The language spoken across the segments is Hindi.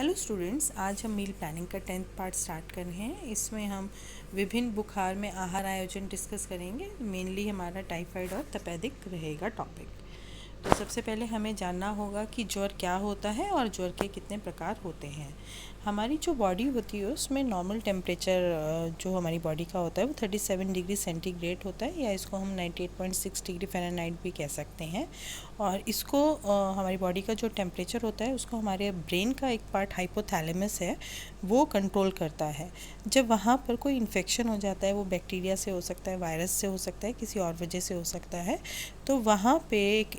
हेलो स्टूडेंट्स, आज हम मील प्लानिंग का 10th पार्ट स्टार्ट कर रहे हैं। इसमें हम विभिन्न बुखार में आहार आयोजन डिस्कस करेंगे। मेनली हमारा टाइफाइड और तपेदिक रहेगा टॉपिक। तो सबसे पहले हमें जानना होगा कि ज्वर क्या होता है और ज्वर के कितने प्रकार होते हैं। हमारी जो बॉडी होती है उसमें नॉर्मल टेम्परेचर जो हमारी बॉडी का होता है वो 37 डिग्री सेंटीग्रेड होता है, या इसको हम 98.6 डिग्री फ़ारेनहाइट भी कह सकते हैं। और इसको हमारी बॉडी का जो टेम्परेचर होता है उसको हमारे ब्रेन का एक पार्ट हाइपोथैलेमस है वो कंट्रोल करता है। जब वहाँ पर कोई इन्फेक्शन हो जाता है, वो बैक्टीरिया से हो सकता है, वायरस से हो सकता है, किसी और वजह से हो सकता है, तो वहाँ पे एक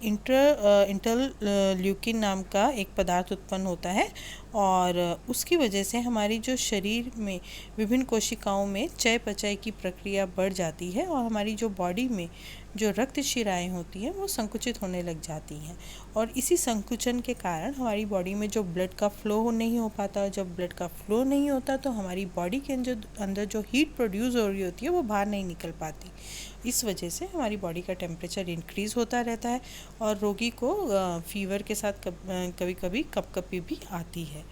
इंटरल्यूकिन नाम का एक पदार्थ उत्पन्न होता है और उसकी वजह से हमारी जो शरीर में विभिन्न कोशिकाओं में चयापचय की प्रक्रिया बढ़ जाती है और हमारी जो बॉडी में जो रक्त शिराएँ होती हैं वो संकुचित होने लग जाती हैं। और इसी संकुचन के कारण हमारी बॉडी में जो ब्लड का फ़्लो नहीं हो पाता। जब ब्लड का फ़्लो नहीं होता तो हमारी बॉडी के अंदर जो हीट प्रोड्यूस हो रही होती है वो बाहर नहीं निकल पाती। इस वजह से हमारी बॉडी का टेम्परेचर इंक्रीज़ होता रहता है और रोगी को फीवर के साथ कभी कभी कपकपी भी आती है।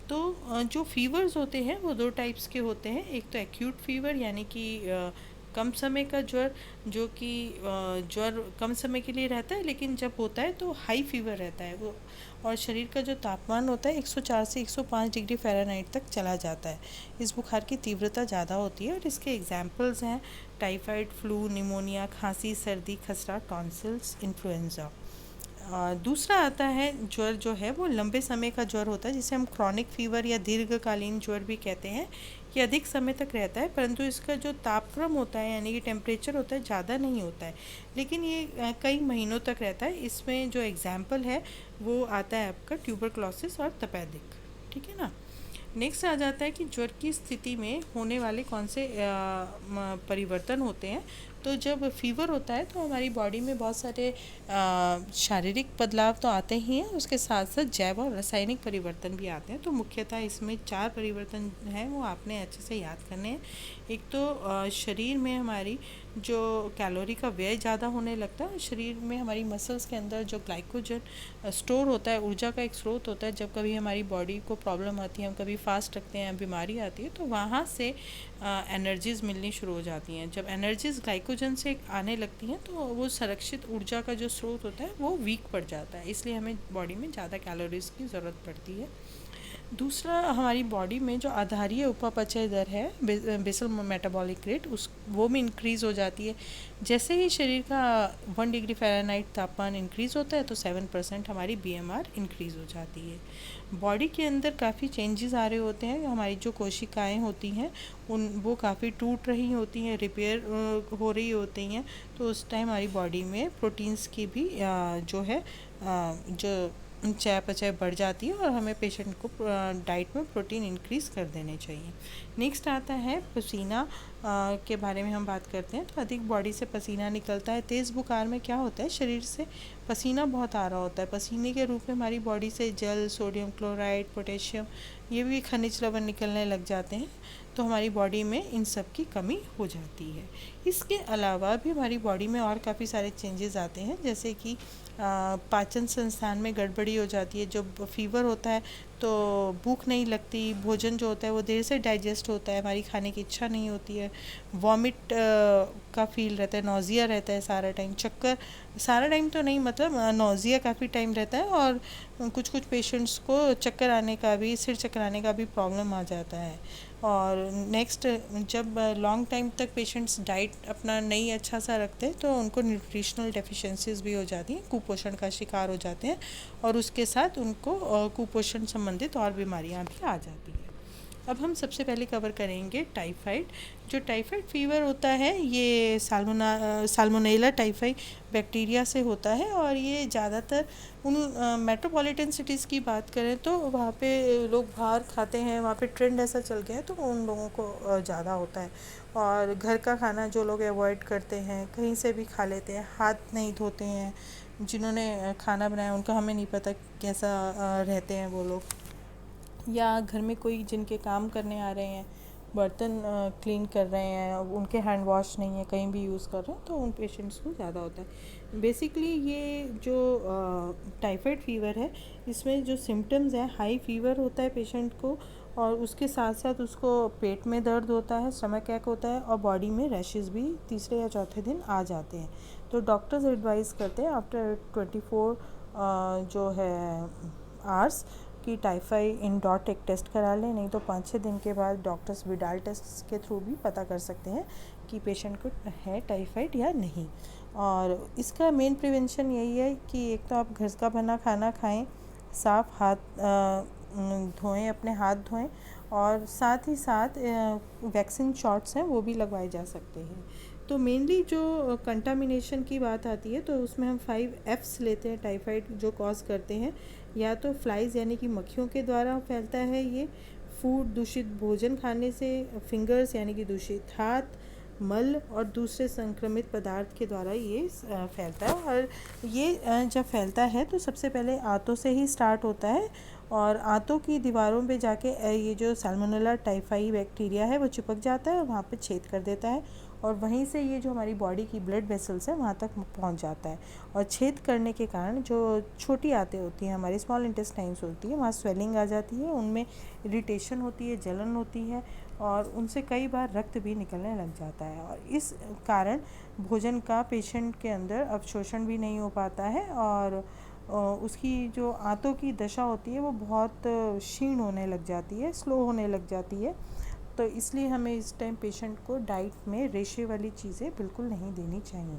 तो जो फीवर्स होते हैं वो दो टाइप्स के होते हैं। एक तो एक्यूट फीवर यानी कि कम समय का ज्वर, जो कि ज्वर कम समय के लिए रहता है, लेकिन जब होता है तो हाई फीवर रहता है वो, और शरीर का जो तापमान होता है 104 से 105 डिग्री फ़ारेनहाइट तक चला जाता है। इस बुखार की तीव्रता ज़्यादा होती है और इसके एग्जाम्पल्स हैं टाइफाइड, फ्लू, निमोनिया, खांसी, सर्दी, खसरा, टॉन्सिल्स, इन्फ्लुएंज़ा। दूसरा आता है ज्वर जो है वो लंबे समय का ज्वर होता है, जिसे हम क्रॉनिक फीवर या दीर्घकालीन ज्वर भी कहते हैं। ये अधिक समय तक रहता है, परंतु इसका जो तापक्रम होता है यानी कि टेम्परेचर होता है ज़्यादा नहीं होता है, लेकिन ये कई महीनों तक रहता है। इसमें जो एग्जाम्पल है वो आता है आपका ट्यूबरक्लोसिस और तपेदिक। ठीक है ना। नेक्स्ट आ जाता है कि ज्वर की स्थिति में होने वाले कौन से परिवर्तन होते हैं। तो जब फीवर होता है तो हमारी बॉडी में बहुत सारे शारीरिक बदलाव तो आते ही हैं, उसके साथ साथ जैव और रासायनिक परिवर्तन भी आते हैं। तो मुख्यतः इसमें 4 परिवर्तन हैं, वो आपने अच्छे से याद करने हैं। एक तो शरीर में हमारी जो कैलोरी का व्यय ज़्यादा होने लगता है। शरीर में हमारी मसल्स के अंदर जो ग्लाइकोजन स्टोर होता है, ऊर्जा का एक स्रोत होता है। जब कभी हमारी बॉडी को प्रॉब्लम आती है, हम कभी फास्ट रखते हैं, बीमारी आती है, तो वहाँ से एनर्जीज़ मिलनी शुरू हो जाती हैं। जब एनर्जीज़ ग्लाइकोजन से आने लगती हैं तो वो संरक्षित ऊर्जा का जो स्रोत होता है वो वीक पड़ जाता है, इसलिए हमें बॉडी में ज़्यादा कैलोरीज़ की ज़रूरत पड़ती है। दूसरा, हमारी बॉडी में जो आधारीय उपापचय दर है, बेसल मेटाबॉलिक रेट, उस वो भी इंक्रीज़ हो जाती है। जैसे ही शरीर का 1 डिग्री फ़ारेनहाइट तापमान इंक्रीज़ होता है तो 7% हमारी BMR इंक्रीज़ हो जाती है। बॉडी के अंदर काफ़ी चेंजेस आ रहे होते हैं। हमारी जो कोशिकाएं होती हैं वो काफ़ी टूट रही होती हैं, रिपेयर हो रही होती हैं। तो उस टाइम हमारी बॉडी में प्रोटीन्स की भी जो है जो चयापचय बढ़ जाती है और हमें पेशेंट को डाइट में प्रोटीन इंक्रीज़ कर देने चाहिए। नेक्स्ट आता है पसीना के बारे में हम बात करते हैं। तो अधिक बॉडी से पसीना निकलता है। तेज़ बुखार में क्या होता है, शरीर से पसीना बहुत आ रहा होता है। पसीने के रूप में हमारी बॉडी से जल, सोडियम क्लोराइड, पोटेशियम, ये भी खनिज लवण निकलने लग जाते हैं। तो हमारी बॉडी में इन सब की कमी हो जाती है। इसके अलावा भी हमारी बॉडी में और काफ़ी सारे चेंजेस आते हैं, जैसे कि पाचन संस्थान में गड़बड़ी हो जाती है। जब फीवर होता है तो भूख नहीं लगती, भोजन जो होता है वो देर से डाइजेस्ट होता है, हमारी खाने की इच्छा नहीं होती है, वॉमिट का फील रहता है, नौजिया रहता है सारा टाइम, चक्कर सारा टाइम तो नहीं, मतलब नौजिया काफ़ी टाइम रहता है, और कुछ कुछ पेशेंट्स को चक्कर आने का भी, सिर चकराने का भी प्रॉब्लम आ जाता है। और नेक्स्ट, जब लॉन्ग टाइम तक पेशेंट्स डाइट अपना नहीं अच्छा सा रखते तो उनको न्यूट्रिशनल डेफिशिएंसीज भी हो जाती हैं, कुपोषण का शिकार हो जाते हैं, और उसके साथ उनको कुपोषण संबंधित और बीमारियां भी आ जाती हैं। अब हम सबसे पहले कवर करेंगे टाइफाइड। जो टाइफाइड फीवर होता है ये साल्मोनेला टाइफाई बैक्टीरिया से होता है, और ये ज़्यादातर उन मेट्रोपॉलिटन सिटीज़ की बात करें तो वहाँ पे लोग बाहर खाते हैं, वहाँ पे ट्रेंड ऐसा चल गया है, तो उन लोगों को ज़्यादा होता है। और घर का खाना जो लोग अवॉइड करते हैं, कहीं से भी खा लेते हैं, हाथ नहीं धोते हैं, जिन्होंने खाना बनाया उनका हमें नहीं पता कैसा रहते हैं वो लोग, या घर में कोई जिनके काम करने आ रहे हैं बर्तन क्लीन कर रहे हैं, उनके हैंड वॉश नहीं है, कहीं भी यूज़ कर रहे हैं, तो उन पेशेंट्स को ज़्यादा होता है। बेसिकली ये जो टाइफाइड फीवर है, इसमें जो सिम्टम्स हैं, हाई फीवर होता है पेशेंट को, और उसके साथ साथ उसको पेट में दर्द होता है, स्टमक एक होता है, और बॉडी में रैशेस भी तीसरे या चौथे दिन आ जाते हैं। तो डॉक्टर्स एडवाइस करते हैं आफ्टर 24 जो है आवर्स कि टाइफाइड इन डॉट एक टेस्ट करा लें, नहीं तो 5-6 दिन के बाद डॉक्टर्स विडाल टेस्ट के थ्रू भी पता कर सकते हैं कि पेशेंट को है टाइफाइड या नहीं। और इसका मेन प्रिवेंशन यही है कि एक तो आप घर का बना खाना खाएं, साफ़ हाथ धोएं, अपने हाथ धोएं, और साथ ही साथ वैक्सीन शॉट्स हैं वो भी लगवाए जा सकते हैं। तो मेनली जो कंटामिनेशन की बात आती है तो उसमें हम 5 F's लेते हैं टाइफाइड जो कॉज करते हैं। या तो फ्लाइज़ यानी कि मक्खियों के द्वारा फैलता है ये, फूड दूषित भोजन खाने से, फिंगर्स यानी कि दूषित हाथ, मल और दूसरे संक्रमित पदार्थ के द्वारा ये फैलता है। और ये जब फैलता है तो सबसे पहले आंतों से ही स्टार्ट होता है, और आंतों की दीवारों पे जाके ये जो सैल्मोनेला टाइफाई बैक्टीरिया है वो चिपक जाता है और वहाँ पे छेद कर देता है, और वहीं से ये जो हमारी बॉडी की ब्लड वेसल्स हैं वहाँ तक पहुँच जाता है। और छेद करने के कारण जो छोटी आंतें होती हैं, हमारी स्मॉल इंटेस्टाइन्स होती है, वहाँ स्वेलिंग आ जाती है, उनमें इरिटेशन होती है, जलन होती है, और उनसे कई बार रक्त भी निकलने लग जाता है। और इस कारण भोजन का पेशेंट के अंदर अवशोषण भी नहीं हो पाता है, और उसकी जो आंतों की दशा होती है वो बहुत क्षीण होने लग जाती है, स्लो होने लग जाती है। तो इसलिए हमें इस टाइम पेशेंट को डाइट में रेशे वाली चीज़ें बिल्कुल नहीं देनी चाहिए,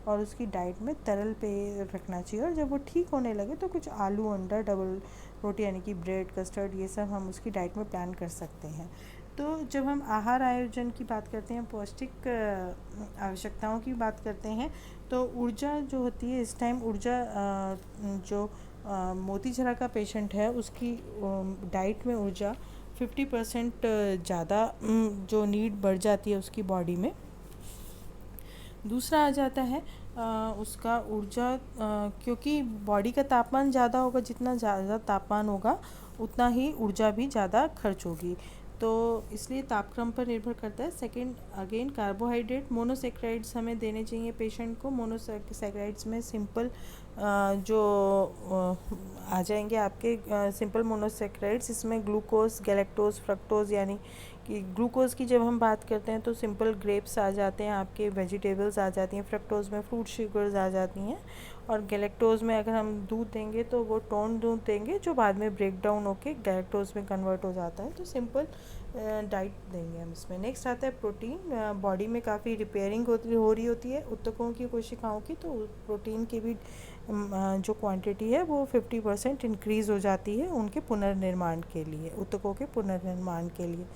और उसकी डाइट में तरल पे रखना चाहिए। और जब वो ठीक होने लगे तो कुछ आलू, अंडा, डबल रोटी यानी कि ब्रेड, कस्टर्ड, ये सब हम उसकी डाइट में प्लान कर सकते हैं। तो जब हम आहार आयोजन की बात करते हैं, पौष्टिक आवश्यकताओं की बात करते हैं, तो ऊर्जा जो होती है इस टाइम, ऊर्जा जो मोतीझरा का पेशेंट है उसकी डाइट में ऊर्जा 50% ज़्यादा जो नीड बढ़ जाती है उसकी बॉडी में। दूसरा आ जाता है उसका ऊर्जा, क्योंकि बॉडी का तापमान ज़्यादा होगा, जितना ज़्यादा तापमान होगा उतना ही ऊर्जा भी ज़्यादा खर्च होगी, तो इसलिए तापक्रम पर निर्भर करता है। सेकंड अगेन कार्बोहाइड्रेट, मोनोसेक्राइड्स हमें देने चाहिए पेशेंट को। मोनोसेक्राइड्स में सिंपल जो आ जाएंगे आपके सिंपल मोनोसेक्राइड्स, इसमें ग्लूकोज, गैलेक्टोज, फ्रक्टोज, यानी कि ग्लूकोज की जब हम बात करते हैं तो सिंपल ग्रेप्स आ जाते हैं, आपके वेजिटेबल्स आ जाती हैं, फ्रक्टोज में फ्रूट शुगर्स आ जाती हैं, और गैलेक्टोज में अगर हम दूध देंगे तो वो टोन दूध देंगे जो बाद में ब्रेक डाउन होकर गैलेक्टोज में कन्वर्ट हो जाता है। तो सिंपल डाइट देंगे हम इसमें। नेक्स्ट आता है प्रोटीन। बॉडी में काफ़ी रिपेयरिंग हो रही होती है ऊतकों की, कोशिकाओं की, तो प्रोटीन की भी जो क्वांटिटी है वो 50% इंक्रीज़ हो जाती है उनके पुनर्निर्माण के लिए, ऊतकों के पुनर्निर्माण के लिए।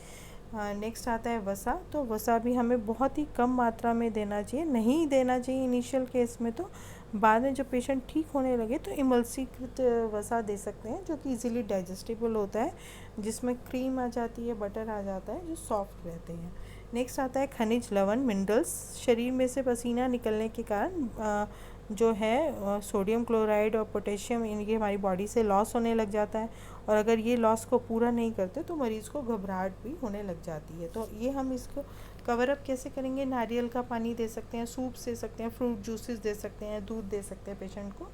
नेक्स्ट आता है वसा। तो वसा भी हमें बहुत ही कम मात्रा में देना चाहिए, नहीं देना चाहिए इनिशियल केस में, तो बाद में जब पेशेंट ठीक होने लगे तो इमल्सीकृत वसा दे सकते हैं जो कि इजीली डाइजेस्टिबल होता है, जिसमें क्रीम आ जाती है, बटर आ जाता है, जो सॉफ्ट रहते हैं। नेक्स्ट आता है खनिज लवण, मिनरल्स। शरीर में से पसीना निकलने के कारण जो है सोडियम क्लोराइड और पोटेशियम, इनकी हमारी बॉडी से लॉस होने लग जाता है, और अगर ये लॉस को पूरा नहीं करते तो मरीज़ को घबराहट भी होने लग जाती है। तो ये हम इसको कवर अप कैसे करेंगे? नारियल का पानी दे सकते हैं, सूप दे सकते हैं, फ्रूट जूसेस दे सकते हैं, दूध दे सकते हैं पेशेंट को।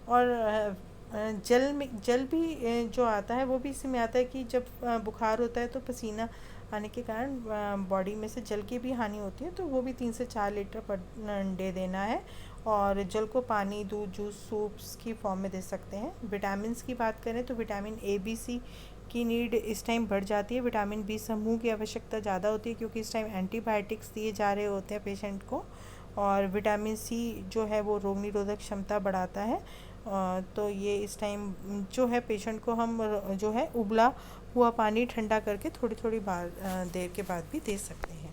और जल भी जो आता है वो भी इसी में आता है कि जब बुखार होता है तो पसीना आने के कारण बॉडी में से जल की भी हानि होती है, तो वो भी 3 से 4 लीटर पर डे देना है। और जल को पानी, दूध, जूस, सूप्स की फॉर्म में दे सकते हैं। विटामिन्स की बात करें तो विटामिन ए, बी, सी की नीड इस टाइम बढ़ जाती है। विटामिन बी समूह की आवश्यकता ज़्यादा होती है क्योंकि इस टाइम एंटीबायोटिक्स दिए जा रहे होते हैं पेशेंट को। और विटामिन सी जो है वो रोग निरोधक क्षमता बढ़ाता है। तो ये इस टाइम जो है पेशेंट को हम जो है उबला हुआ पानी ठंडा करके थोड़ी थोड़ी देर के बाद भी दे सकते हैं।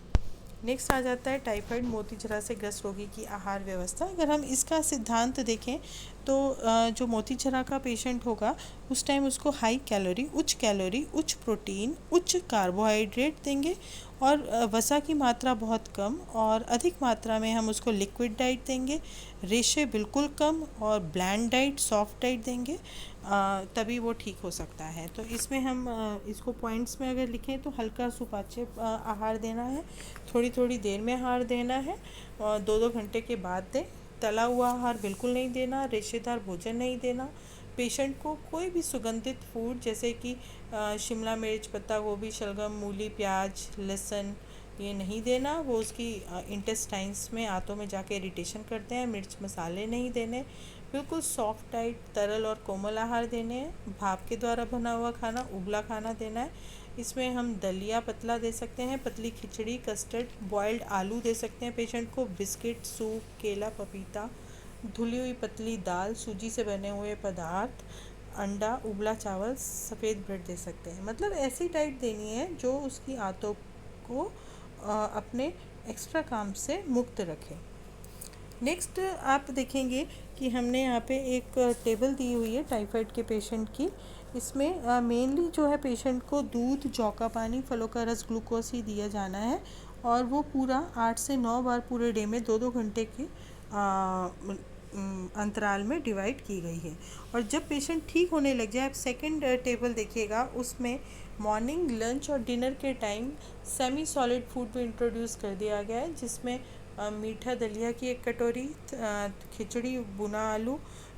नेक्स्ट आ जाता है टाइफाइड मोतीझरा से ग्रस्त रोगी की आहार व्यवस्था। अगर हम इसका सिद्धांत देखें तो जो मोतीझरा का पेशेंट होगा उस टाइम उसको हाई कैलोरी, उच्च प्रोटीन, उच्च कार्बोहाइड्रेट देंगे, और वसा की मात्रा बहुत कम, और अधिक मात्रा में हम उसको लिक्विड डाइट देंगे। रेशे बिल्कुल कम, और ब्लैंड डाइट, सॉफ्ट डाइट देंगे। तभी वो ठीक हो सकता है। तो इसमें हम इसको पॉइंट्स में अगर लिखें तो हल्का सुपाच्य आहार देना है, थोड़ी थोड़ी देर में आहार देना है और 2-2 घंटे के बाद दें। तला हुआ आहार बिल्कुल नहीं देना, रेशेदार भोजन नहीं देना। पेशेंट को कोई भी सुगंधित फूड जैसे कि शिमला मिर्च, पत्ता गोभी, शलगम, मूली, प्याज, लहसुन ये नहीं देना। वो उसकी इंटेस्टाइन्स में, आंतों में जाके इरिटेशन करते हैं। मिर्च मसाले नहीं देने। बिल्कुल सॉफ्ट डाइट, तरल और कोमल आहार देने हैं। भाप के द्वारा बना हुआ खाना, उबला खाना देना है। इसमें हम दलिया पतला दे सकते हैं, पतली खिचड़ी, कस्टर्ड, बॉइल्ड आलू दे सकते हैं पेशेंट को, बिस्किट, सूप, केला, पपीता, धुली हुई पतली दाल, सूजी से बने हुए पदार्थ, अंडा, उबला चावल, सफ़ेद ब्रेड दे सकते हैं। मतलब ऐसी डाइट देनी है जो उसकी आंतों को अपने एक्स्ट्रा काम से मुक्त रखे। नेक्स्ट आप देखेंगे कि हमने यहाँ पे एक टेबल दी हुई है टाइफाइड के पेशेंट की। इसमें मेनली जो है पेशेंट को दूध, जौ का पानी, फलों का रस, ग्लूकोज ही दिया जाना है और वो पूरा 8 से 9 बार पूरे डे में 2-2 घंटे के अंतराल में डिवाइड की गई है। और जब पेशेंट ठीक होने लग जाए, आप सेकंड टेबल देखिएगा, उसमें मॉर्निंग, लंच और डिनर के टाइम सेमी सॉलिड फूड भी इंट्रोड्यूस कर दिया गया है, जिसमें मीठा दलिया की 1 कटोरी, खिचड़ी, भुना आलू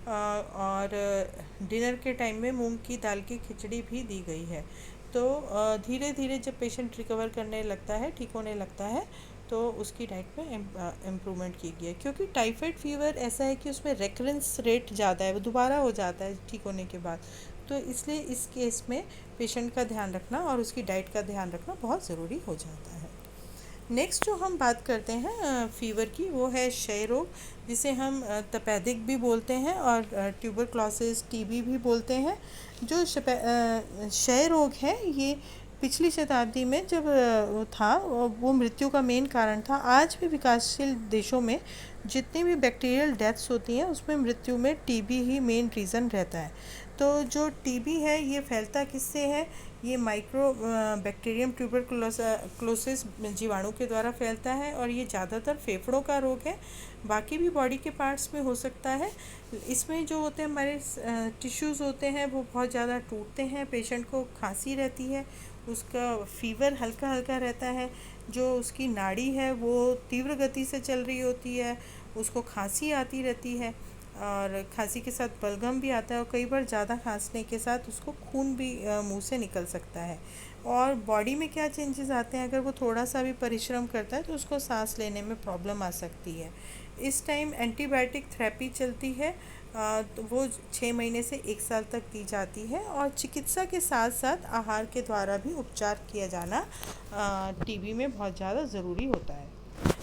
और डिनर के टाइम में मूंग की दाल की खिचड़ी भी दी गई है। तो धीरे धीरे जब पेशेंट रिकवर करने लगता है, ठीक होने लगता है, तो उसकी डाइट में इम्प्रूवमेंट की गई है। क्योंकि टाइफाइड फीवर ऐसा है कि उसमें रेकरेंस रेट ज़्यादा है, वो दोबारा हो जाता है ठीक होने के बाद। तो इसलिए इस केस में पेशेंट का ध्यान रखना और उसकी डाइट का ध्यान रखना बहुत ज़रूरी हो जाता है। नेक्स्ट जो हम बात करते हैं फ़ीवर की, वो है क्षय रोग, जिसे हम तपेदिक भी बोलते हैं और ट्यूबरक्लोसिस, टीबी भी बोलते हैं। जो क्षय रोग है, ये पिछली शताब्दी में जब था, वो मृत्यु का मेन कारण था। आज भी विकासशील देशों में जितनी भी बैक्टीरियल डेथ्स होती हैं, उसमें मृत्यु में टीबी ही मेन रीज़न रहता है। तो जो टीबी है, ये फैलता किससे है? ये माइक्रो बैक्टीरियम ट्यूबरक्लोसिस जीवाणु के द्वारा फैलता है और ये ज़्यादातर फेफड़ों का रोग है। बाकी भी बॉडी के पार्ट्स में हो सकता है। इसमें जो होते हैं हमारे टिश्यूज़ होते हैं, वो बहुत ज़्यादा टूटते हैं। पेशेंट को खांसी रहती है, उसका फीवर हल्का हल्का रहता है। जो उसकी नाड़ी है वो तीव्र गति से चल रही होती है, उसको खांसी आती रहती है और खांसी के साथ बलगम भी आता है और कई बार ज़्यादा खांसने के साथ उसको खून भी मुंह से निकल सकता है। और बॉडी में क्या चेंजेस आते हैं, अगर वो थोड़ा सा भी परिश्रम करता है तो उसको सांस लेने में प्रॉब्लम आ सकती है। इस टाइम एंटीबायोटिक थेरेपी चलती है, तो वो 6 महीने से 1 साल तक दी जाती है और चिकित्सा के साथ साथ आहार के द्वारा भी उपचार किया जाना टीबी में बहुत ज़्यादा ज़रूरी होता है।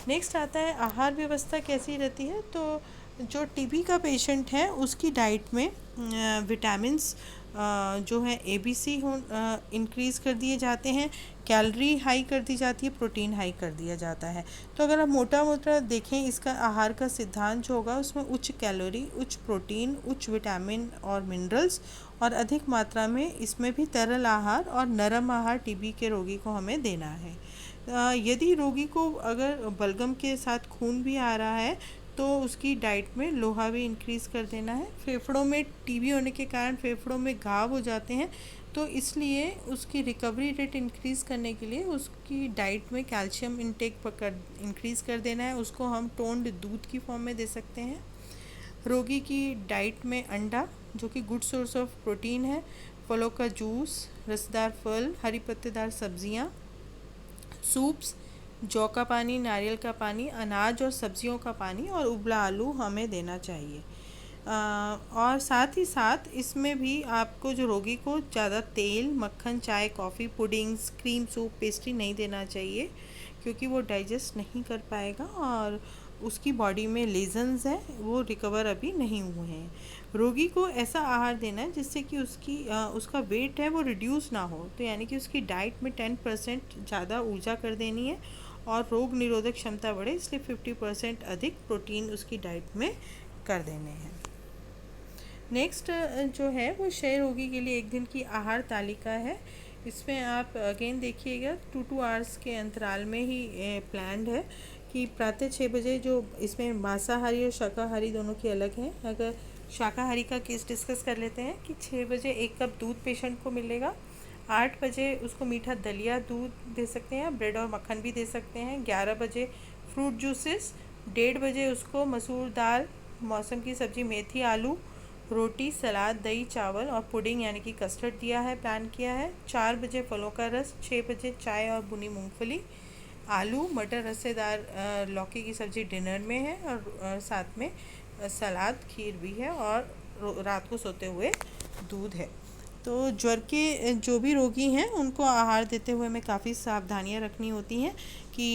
नेक्स्ट आता है आहार व्यवस्था कैसी रहती है। तो जो टीबी का पेशेंट है, उसकी डाइट में विटामिन्स जो है ABC इंक्रीज़ कर दिए जाते हैं, कैलोरी हाई कर दी जाती है, प्रोटीन हाई कर दिया जाता है। तो अगर आप मोटा देखें, इसका आहार का सिद्धांत जो होगा, उसमें उच्च कैलोरी, उच्च प्रोटीन, उच्च विटामिन और मिनरल्स और अधिक मात्रा में इसमें भी तरल आहार और नरम आहार टीबी के रोगी को हमें देना है। यदि रोगी को अगर बलगम के साथ खून भी आ रहा है, तो उसकी डाइट में लोहा भी इंक्रीज़ कर देना है। फेफड़ों में टीबी होने के कारण फेफड़ों में घाव हो जाते हैं, तो इसलिए उसकी रिकवरी रेट इंक्रीज़ करने के लिए उसकी डाइट में कैल्शियम इंटेक इंक्रीज़ कर देना है। उसको हम टोन्ड दूध की फॉर्म में दे सकते हैं। रोगी की डाइट में अंडा, जो कि गुड सोर्स ऑफ प्रोटीन है, फलों का जूस, रसदार फल, हरी पत्तेदार सब्जियां, सूप्स, जौ का पानी, नारियल का पानी, अनाज और सब्जियों का पानी और उबला आलू हमें देना चाहिए। और साथ ही साथ इसमें भी आपको, जो रोगी को, ज़्यादा तेल, मक्खन, चाय, coffee, puddings, cream, soup, pastry नहीं देना चाहिए, क्योंकि वो डाइजेस्ट नहीं कर पाएगा और उसकी बॉडी में लेजन्स हैं, वो रिकवर अभी नहीं हुए हैं। रोगी को ऐसा आहार देना है जिससे कि उसका वेट है वो रिड्यूस ना हो। तो यानी कि उसकी डाइट में 10% ज़्यादा ऊर्जा कर देनी है और रोग निरोधक क्षमता बढ़े, इसलिए 50% अधिक प्रोटीन उसकी डाइट में कर देने हैं। नेक्स्ट जो है वो क्षय रोगी के लिए 1 दिन की आहार तालिका है। इसमें आप अगेन देखिएगा 2 आवर्स के अंतराल में ही प्लान्ड है कि प्रातः 6 बजे, जो इसमें मांसाहारी और शाकाहारी दोनों की अलग हैं, अगर शाकाहारी का केस डिस्कस कर लेते हैं कि 6 बजे 1 कप दूध पेशेंट को मिलेगा। 8 बजे उसको मीठा दलिया दूध दे सकते हैं, ब्रेड और मक्खन भी दे सकते हैं। 11 बजे फ्रूट जूसेस। 1:30 बजे उसको मसूर दाल, मौसम की सब्जी, मेथी, आलू, रोटी, सलाद, दही, चावल और पुडिंग यानी कि कस्टर्ड दिया है, प्लान किया है। 4 बजे फलों का रस। 6 बजे चाय और भुनी मूंगफली, आलू मटर रसेदार लौकी की सब्ज़ी डिनर में है, और साथ में सलाद, खीर भी है, और रात को सोते हुए दूध है। तो ज्वर के जो भी रोगी हैं उनको आहार देते हुए हमें काफ़ी सावधानियां रखनी होती हैं कि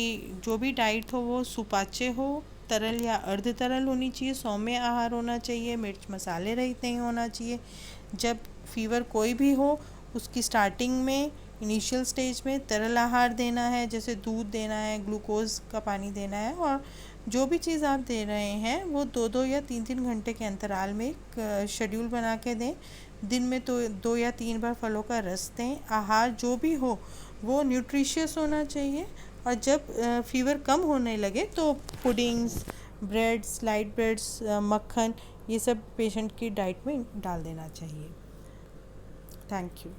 जो भी डाइट हो वो सुपाच्य हो, तरल या अर्ध तरल होनी चाहिए, सौम्य आहार होना चाहिए, मिर्च मसाले रहित नहीं होना चाहिए। जब फीवर कोई भी हो उसकी स्टार्टिंग में, इनिशियल स्टेज में तरल आहार देना है, जैसे दूध देना है, ग्लूकोज का पानी देना है, और जो भी चीज़ आप दे रहे हैं वो 2-2 या 3-3 घंटे के अंतराल में एक शेड्यूल बना के दें। दिन में तो 2 या 3 बार फलों का रस दें। आहार जो भी हो वो न्यूट्रिशियस होना चाहिए, और जब फीवर कम होने लगे तो पुडिंग्स, ब्रेड्स, लाइट ब्रेड्स, मक्खन, ये सब पेशेंट की डाइट में डाल देना चाहिए। Thank you.